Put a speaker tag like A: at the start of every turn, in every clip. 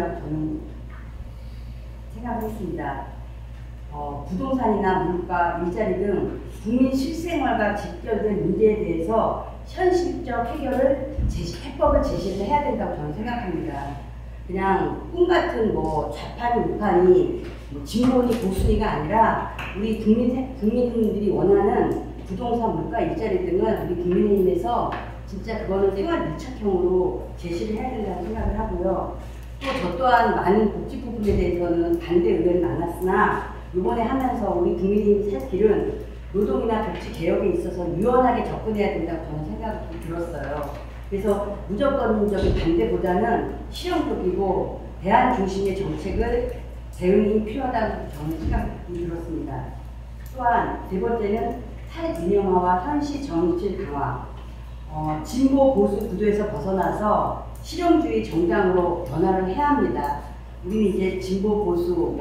A: 방법이라고 저는 생각했습니다. 부동산이나 물가, 일자리 등 국민 실생활과 직결된 문제에 대해서 현실적 해법을 제시를 해야 된다고 저는 생각합니다. 그냥 꿈같은 좌판이 우판이 진보니 보수니가 아니라 우리 국민들이 원하는 부동산, 물가, 일자리 등은 우리 국민의힘에서 진짜 그거는 생활 밀착형으로 제시를 해야 된다고 생각을 하고요. 또 저 또한 많은 복지 부분에 대해서는 반대 의견이 많았으나 이번에 하면서 우리 국민의힘이 살 길은 노동이나 복지 개혁에 있어서 유연하게 접근해야 된다고 저는 생각이 들었어요. 그래서 무조건적인 반대보다는 실용적이고 대안 중심의 정책을 대응이 필요하다고 저는 생각이 들었습니다. 또한 세 번째는 탈균형화와 현실 정치 강화, 진보 보수 구도에서 벗어나서 실용주의 정당으로 변화를 해야 합니다. 우리는 이제 진보 보수,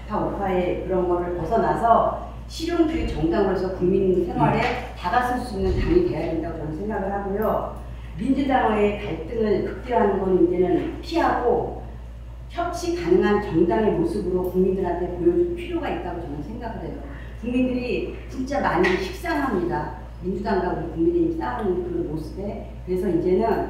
A: 좌파 우파의 그런 거를 벗어나서 실용주의 정당으로서 국민 생활에 다가설 수 있는 당이 돼야 된다고 저는 생각을 하고요. 민주당과의 갈등을 극대화하는 건 이제는 피하고 협치 가능한 정당의 모습으로 국민들한테 보여줄 필요가 있다고 저는 생각을 해요. 국민들이 진짜 많이 식상합니다. 민주당과 우리 국민의힘 싸우는 그 모습에. 그래서 이제는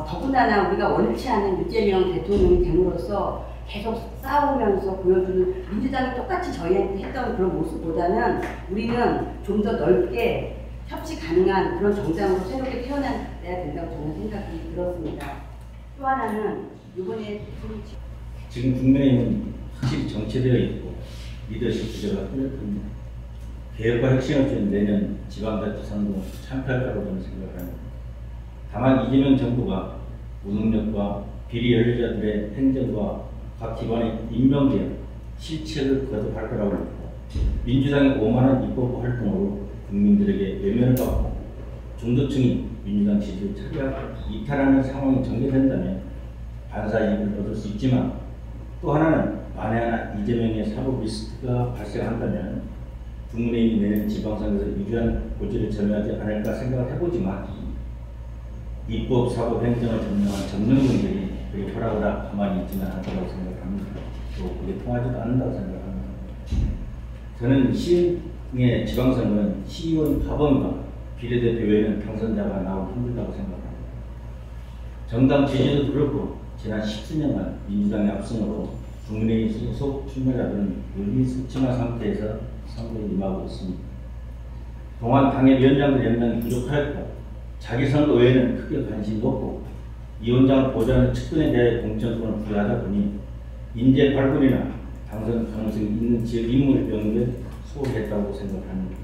A: 더군다나 우리가 원치 않은 유재명 대통령이 됨으로써 계속 싸우면서 보여주는 민주당이 똑같이 저희한테 했던 그런 모습보다는 우리는 좀 더 넓게 협치 가능한 그런 정당으로 새롭게 태어나야 된다고 저는 생각이 들었습니다. 또 하나는 이번에
B: 지금 국민의힘은 확실히 정체되어 있고 리더십 부재가 뚜렷합니다. 개혁과 혁신을 준 내년 지방자치선거 참패할까로 저는 생각을 합니다. 다만 이재명 정부가 무능력과 비리 연루자들의 행정과 각 기관의 임명개혁, 실책을 거듭할 거라고 믿고 민주당의 오만한 입법 활동으로 국민들에게 외면을 받고 중도층이 민주당 지지를 차지하고 이탈하는 상황이 전개된다면 반사이익을 얻을 수 있지만 또 하나는 만에 하나 이재명의 사법 리스크가 발생한다면 국민의힘이 내년 지방선거에서 유리한 고지를 점유하지 않을까 생각을 해보지만 입법, 사법, 행정을 점령한 정명분들이 그리 허락허락 가만히 있지는 않을 거라고 생각합니다. 또 그게 통하지도 않는다고 생각합니다. 저는 시흥의 지방선거는 시의원 파범과 비례대표 외에는 당선자가 나오기 힘들다고 생각합니다. 정당 지지도 그렇고 지난 10수년간 민주당의 압승으로 국민의힘 소속 출마자들은 의기소침한 상태에서 선거에 임하고 있습니다. 동안 당의 위원장들 연명이 부족하였고 자기 선거 외에는 크게 관심이 없고 위원장을 보좌하는 측근에 대해 공천권을 부여하다 보니 인재 발굴이나 당선 가능성이 있는 지역 인물을 배우는 데 소홀했다고 생각합니다.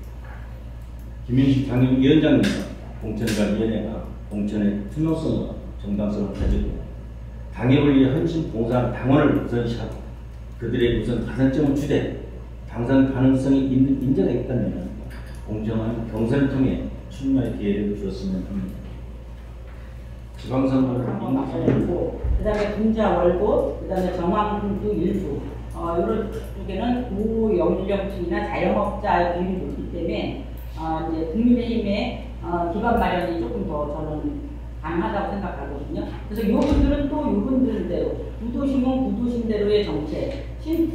B: 김윤식 당협위원장님과 공천관리위원회가 공천의 투명성과 정당성을 가지고 당협을 위해 헌신 봉사한 당원을 우선시하고 그들의 우선 가산점을 주되 당선 가능성이 있는 인재가 있다면 공정한 경선을 통해 출마의 기회를 주었으면 합니다. 지방선거를
C: 있고, 그 다음에 분자 월급, 그 다음에 정황분도 일부, 이런 쪽에는 고연령층이나 자영업자 비율이 높기 때문에 이제 국민의힘의 기반 마련이 조금 더 저는 가능하다고 생각하거든요. 그래서 이분들은 또 이분들대로 구도심은 구도심대로의 정책,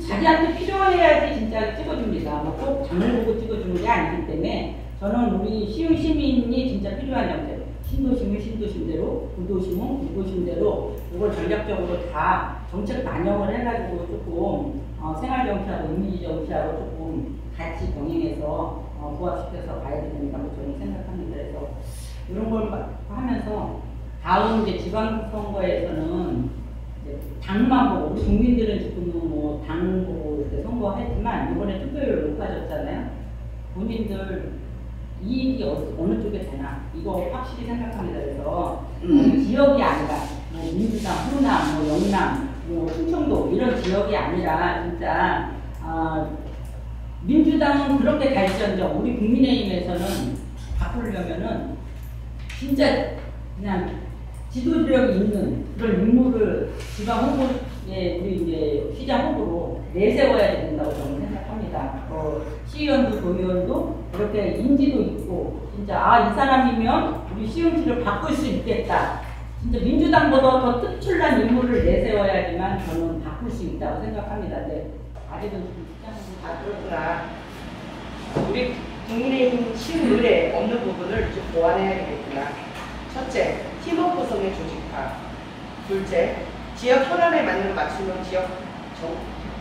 C: 자기한테 필요해야지 진짜 찍어줍니다. 꼭 장을 보고 찍어주는 게 아니기 때문에 저는 우리 시흥 시민이 진짜 필요한 정책, 신도심은 신도심대로, 구도심은 구도심대로 이걸 전략적으로 다 정책을 반영을 해가지고 조금 생활정치하고 이미지 정치하고 조금 같이 병행해서 부합시켜서 가야 된다고 저는 생각합니다. 그래서 이런 걸 하면서 다음 이제 지방선거에서는 이제 당만 보고 우리 국민들은 지금 뭐 당 보고 이렇게 선거했지만 이번에 투표율 높아졌잖아요. 본인들 이익이 어느 쪽에 되나 이거 확실히 생각합니다. 그래서 지역이 아니라 뭐 민주당, 호남, 뭐 영남, 뭐 충청도 이런 지역이 아니라 진짜 민주당은 그렇게 갈지언정 우리 국민의힘에서는 바꾸려면은 진짜 그냥 지도력이 있는 그런 인물을 지방 후보에 우리 이제 시장 후보로 내세워야 된다고 저는 생각합니다. 시의원도 도의원도 그렇게 인지도 있고 진짜 이 사람이면 우리 시흥시를 바꿀 수 있겠다. 진짜 민주당보다 더 특출난 인물을 내세워야지만 저는 바꿀 수 있다고 생각합니다. 네. 아직은
D: 그렇구나. 우리 국민의힘 친의회 없는 부분을 좀 보완해야 되겠구나. 첫째, 팀워크 구성의 조직화. 둘째, 지역 현안에 맞는 맞춤형 지역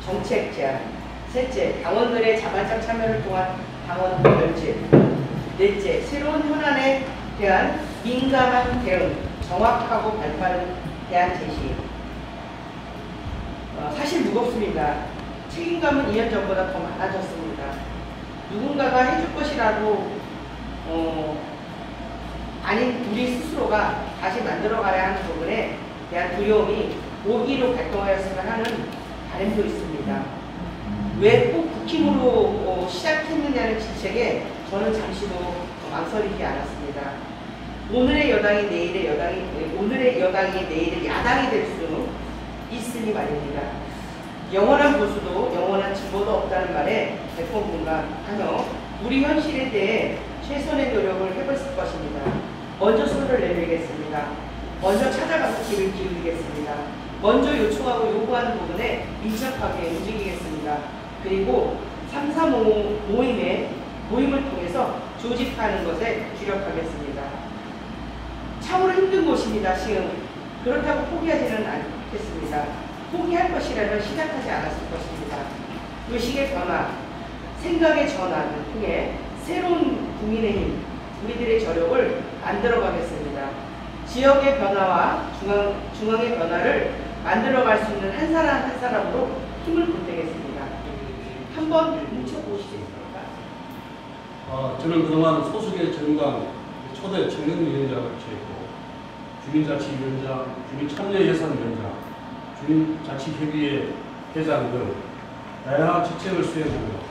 D: 정책 제안. 셋째, 당원들의 자발적 참여를 통한 당원 변질. 넷째, 새로운 현안에 대한 민감한 대응, 정확하고 발빠른 대안 제시. 사실 무겁습니다. 책임감은 2년 전보다 더 많아졌습니다. 누군가가 해줄 것이라고 아닌 우리 스스로가 다시 만들어가야 하는 부분에 대한 두려움이 오기로 발동하였으면 하는 바람도 있습니다. 왜 꼭 국힘으로 시작했느냐는 질책에 저는 잠시도 망설이지 않았습니다. 오늘의 여당이 내일의 야당이 될 수 있으니 말입니다. 영원한 보수도 영원한 진보도 없다는 말에 100번 공감하며 우리 현실에 대해 최선의 노력을 해볼 것입니다. 먼저 손을 내밀겠습니다. 먼저 찾아가서 귀를 기울이겠습니다. 먼저 요청하고 요구하는 부분에 민첩하게 움직이겠습니다. 그리고 335 모임을 통해서 조직하는 것에 주력하겠습니다. 참으로 힘든 곳입니다. 시흥. 그렇다고 포기하지는 않겠습니다. 포기할 것이라면 시작하지 않았을 것입니다. 의식의 변화, 생각의 전환을 통해 새로운 국민의힘, 우리들의 저력을 만들어가겠습니다. 지역의 변화와 중앙의 변화를 만들어갈 수 있는 한 사람 한 사람으로 힘을 보태겠습니다. 한번 뭉쳐보시겠습니까?
E: 저는 그동안 소수계 정당 초대 청년위원장을 지냈고 주민자치위원장, 주민참여예산위원장, 주민자치협의회 회장 등 다양한 직책을 수행하며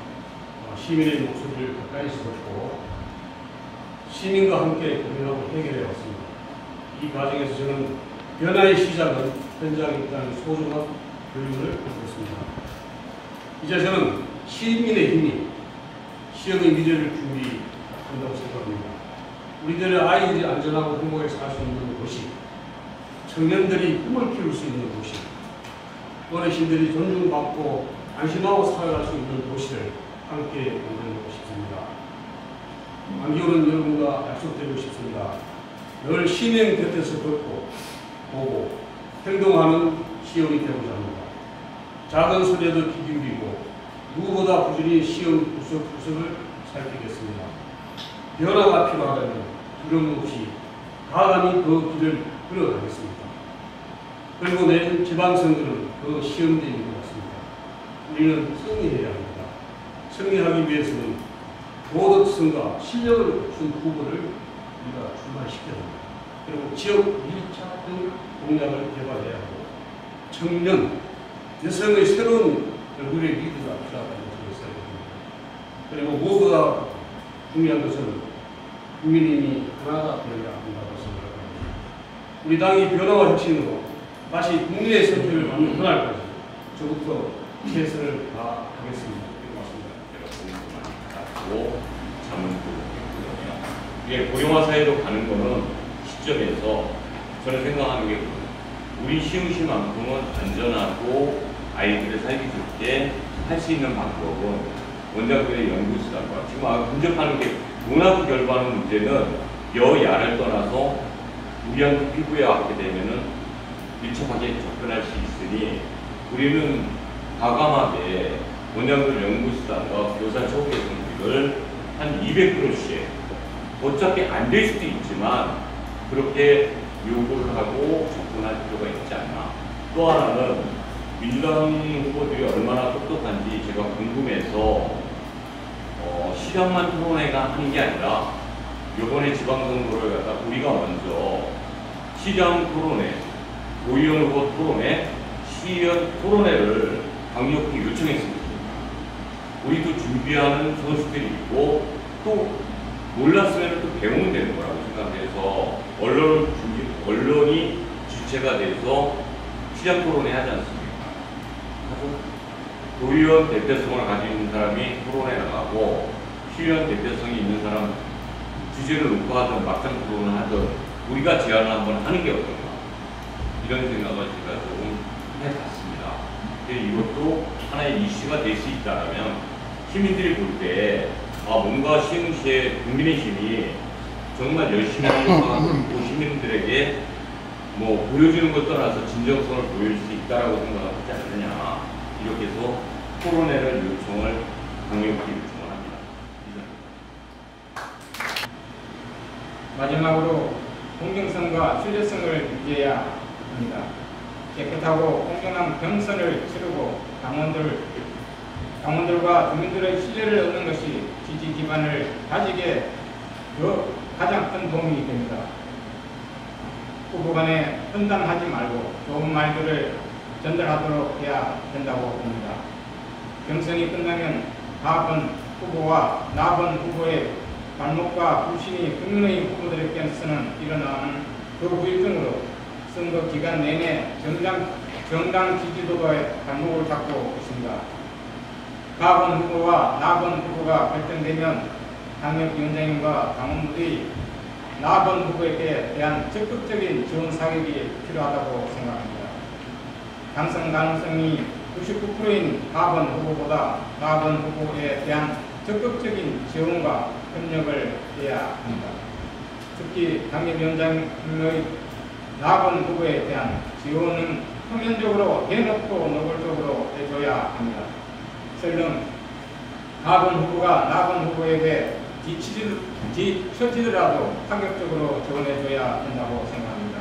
E: 시민의 목소리를 가까이서 듣고 시민과 함께 고민하고 해결해 왔습니다. 이 과정에서 저는 변화의 시작은 현장에 있다는 소중한 교육을 받고 있습니다. 이제 저는 시민의 힘이 시역의 미래를 준비한다고 생각합니다. 우리들의 아이들이 안전하고 행복하게 살 수 있는 곳이, 청년들이 꿈을 키울 수 있는 곳이, 어르신들이 존중받고 안심하고 살아갈 수 있는 도시를 함께 만들고 싶습니다. 안기호는 여러분과 약속드리고 싶습니다. 늘 시민 곁에서 걷고 보고 행동하는 시험이 되고자 합니다. 작은 소리에도 귀 기울이고 누구보다 꾸준히 시험 구석구석을 살피겠습니다. 변화가 필요하다면 두려움 없이 가감히 그 길을 걸어가겠습니다. 그리고 내년 지방선거는 그 시험대인 것 같습니다. 우리는 승리해야 합니다. 승리하기 위해서는 도덕성과 실력을 갖춘 후보를 우리가 출마시켜야 합니다. 그리고 지역 밀착 등 공약을 개발해야 하고 청년, 여성의 새로운 얼굴의 리더가 필요하다는 것을 생각합니다. 그리고 무엇보다 중요한 것은 국민이 하나가 되어야 한다고 생각합니다. 우리 당이 변화와 혁신으로 다시 국민의 선택을 받는 그날까지 저부터 최선을 다하겠습니다.
F: 고 자문부거든요. 이게 고령화 사회로 가는 거는 시점에서 저는 생각하는 게 우리 시흥시만큼은 안전하고 아이들을 살기 좋게 할 수 있는 방법은 원장들의 연구시라고 지금 분석하는 게 문화부 결과하는 문제는 여야를 떠나서 우리한테 피부에 왔게 되면은 밀접하게 접근할 수 있으니 우리는 과감하게 원장들 연구수단과 교사 초기 성비를 한 200%씩 어차피 안 될 수도 있지만 그렇게 요구를 하고 접근할 필요가 있지 않나. 또 하나는 민주당 후보들이 얼마나 똑똑한지 제가 궁금해서 시장만 토론회가 하는 게 아니라 이번에 지방선거를 갖다 우리가 먼저 시장 토론회, 도의원 후보 토론회, 시의원 토론회를 강력히 요청했습니다. 우리도 준비하는 선수들이 있고 또 몰랐으면 또 배우면 되는 거라고 생각해서 언론이 주체가 돼서 시장 토론회 하지 않습니까? 도의원 대표성을 가지고 있는 사람이 토론회 나가고 시의원 대표성이 있는 사람 주제를 놓고 하든 막장 토론을 하든 우리가 제안을 한번 하는 게 어떤가. 이런 생각을 제가 조금 해봤습니다. 근데 이것도 하나의 이슈가 될 수 있다면 시민들이 볼 때 뭔가 시흥시의 국민의힘이 정말 열심히 하고 시민들에게 뭐 보여주는 것 떠나서 진정성을 보일 수 있다라고 생각하지 않느냐, 이렇게 해서 토론회를 요청을 강력히 요청을 합니다.
G: 마지막으로 공정성과 신뢰성을 유지해야 합니다. 깨끗하고 공정한 경선을 치르고 당원들과 주민들의 신뢰를 얻는 것이 지지 기반을 다지게 가장 큰 도움이 됩니다. 후보 간에 phân 단하지 말고 좋은 말들을 전달하도록 해야 된다고 봅니다. 경선이 끝나면 다번 후보와 나번 후보의 발목과 불신이 국민의 후보들에게서는 일어나는 그 후유증으로 선거 기간 내내 정당 지지도가의 발목을 잡고 있습니다. 다번 후보와 나번 후보가 결정되면 당협위원장님과 당원들이 나번 후보에게 대한 적극적인 지원 사격이 필요하다고 생각합니다. 당선 가능성이 99%인 나번 후보보다 나번 후보에 대한 적극적인 지원과 협력을 해야 합니다. 특히 당협위원장님의 나번 후보에 대한 지원은 표면적으로 대놓고 노골적으로 해줘야 합니다. 설령 나번 후보가 나번 후보에게 뒤처지더라도 파격적으로 지원해줘야 된다고 생각합니다.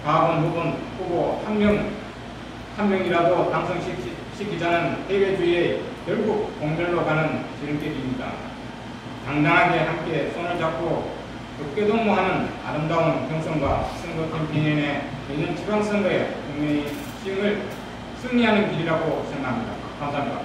G: 나번 후보 한 명이라도 당선시키자는 대외주의에 결국 공멸로 가는 지름길입니다. 당당하게 함께 손을 잡고 어깨동무하는 아름다운 경선과 선거 캠페인에 내년 지방선거에 국민의 시흥을 승리하는 길이라고 생각합니다. 감사합니다.